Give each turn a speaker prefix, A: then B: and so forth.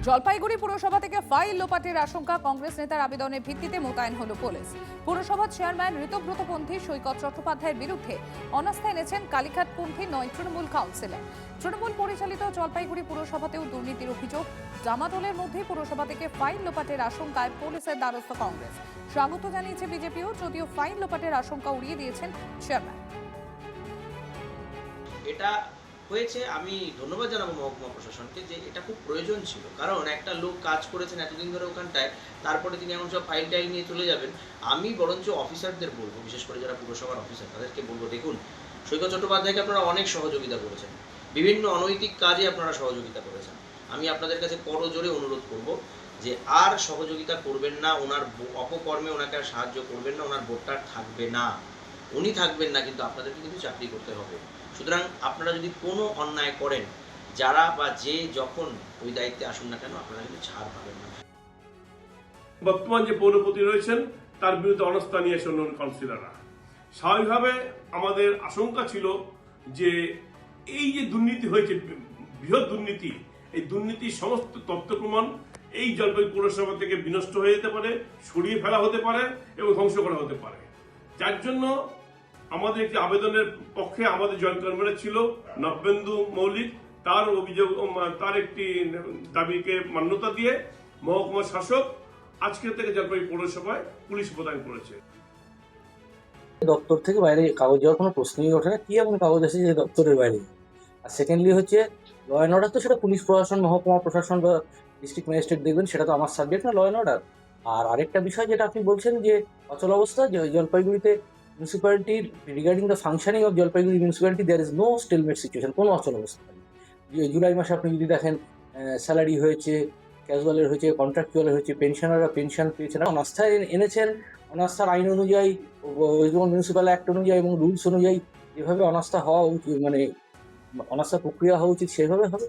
A: জলপাইগুড়ি পুরসভা থেকে ফাইল লোপাটের আশঙ্কা, কংগ্রেস নেতার আবেদনের ভিত্তিতে মোতায়েন হলো পুলিশ। পুরসভার চেয়ারম্যান ঋতব্রতপন্থী সৈকত চট্টোপাধ্যায়ের বিরুদ্ধে অনাস্থা এনেছেন কালীঘাটপন্থী 9 তৃণমূল কাউন্সিলর। তৃণমূল পরিচালিত জলপাইগুড়ি পুরসভাতেও দুর্নীতির অভিযোগ। জামাতলের মধ্যে পুরসভা থেকে ফাইল লোপাটের আশঙ্কায় পুলিশের দ্বারস্থ কংগ্রেস। স্বাগত জানিয়েছে বিজেপিও, যদিও ফাইল লোপাটের আশঙ্কা উড়িয়ে দিয়েছেন চেয়ারম্যান।
B: এটা হয়েছে, আমি ধন্যবাদ জানাবো মহকুমা প্রশাসনকে যে এটা খুব প্রয়োজন ছিল, কারণ একটা লোক কাজ করেছেন এতদিন ধরে ওখানটায়, তারপরে তিনি এমন সব ফাইল টাইল নিয়ে চলে যাবেন। আমি বরঞ্চ অফিসারদের বলবো, বিশেষ করে যারা পুরসভার অফিসার তাদেরকে বলবো, দেখুন সৈকত চট্টোপাধ্যায়কে আপনারা অনেক সহযোগিতা করেছেন, বিভিন্ন অনৈতিক কাজে আপনারা সহযোগিতা করেছেন। আমি আপনাদের কাছে করজোরে অনুরোধ করব যে আর সহযোগিতা করবেন না, ওনার অপকর্মে ওনাকে আর সাহায্য করবেন না, ওনার ভোটটা থাকবে না, উনি থাকবেন না, কিন্তু আপনাদেরকে কিন্তু চাকরি করতে হবে। সুতরাং আপনারা যদি কোনো অন্যায় করেন, যারা বা যে যখন ওই দায়িত্বে আসুন না কেন, আপনারা কিন্তু ছাড় পাবেন না।
C: বর্তমান যে পৌরপতি রয়েছেন তার বিরুদ্ধে অনাস্থা নিয়েছে অন্য কাউন্সিলররা। স্বাভাবিকভাবে আমাদের আশঙ্কা ছিল যে এই যে দুর্নীতি হয়েছে, বৃহৎ দুর্নীতি, এই দুর্নীতির সমস্ত তথ্য প্রমাণ এই জলপাইগুড়ি পৌরসভা থেকে বিনষ্ট হয়ে যেতে পারে, সরিয়ে ফেলা হতে পারে এবং ধ্বংস করা হতে পারে। যার জন্য আমাদের একটি আবেদনের পক্ষে আমাদের জয়েন্ট কনভেনর ছিল নবেন্দু মৌলিক, তার অভিযোগ, তার একটি দাবিকে মান্যতা দিয়ে মহকুমা শাসক আজকে থেকে জলপাইগুড়ি পৌরসভায় পুলিশ প্রদান করেছে।
D: দপ্তর থেকে বাইরে কাগজ যাওয়ার কোনো প্রশ্নই ওঠে না। কি এমন কাগজ আছে যে দপ্তরের বাইরে? আর সেকেন্ডলি হচ্ছে ল অ্যান্ড অর্ডার, তো সেটা পুলিশ প্রশাসন, মহকুমা প্রশাসন বা ডিস্ট্রিক্ট ম্যাজিস্ট্রেট দেখবেন, সেটা তো আমার সাবজেক্ট না, ল অ্যান্ড অর্ডার। আর আরেকটা বিষয় যেটা আপনি বলছেন যে অচল অবস্থা, যে জলপাইগুড়িতে মিউনিসিপ্যালিটির regarding the functioning of Jalpaiguri municipality there is no stalemate situation, কোনো অচল অবস্থা নেই। জুলাই মাসে আপনি যদি দেখেন, স্যালারি হয়েছে, ক্যাজুয়ালের হয়েছে, কন্ট্রাকচুয়ালের হয়েছে, পেনশনাররা পেনশন পেয়েছেন। অনাস্থায় এনেছেন, অনাস্থার আইন অনুযায়ী, ওয়েস্ট বেঙ্গল মিউনিসিপ্যাল অ্যাক্ট অনুযায়ী এবং রুলস অনুযায়ী যেভাবে অনাস্থা হওয়া উচিত, মানে অনাস্থা প্রক্রিয়া হওয়া উচিত সেভাবে হবে।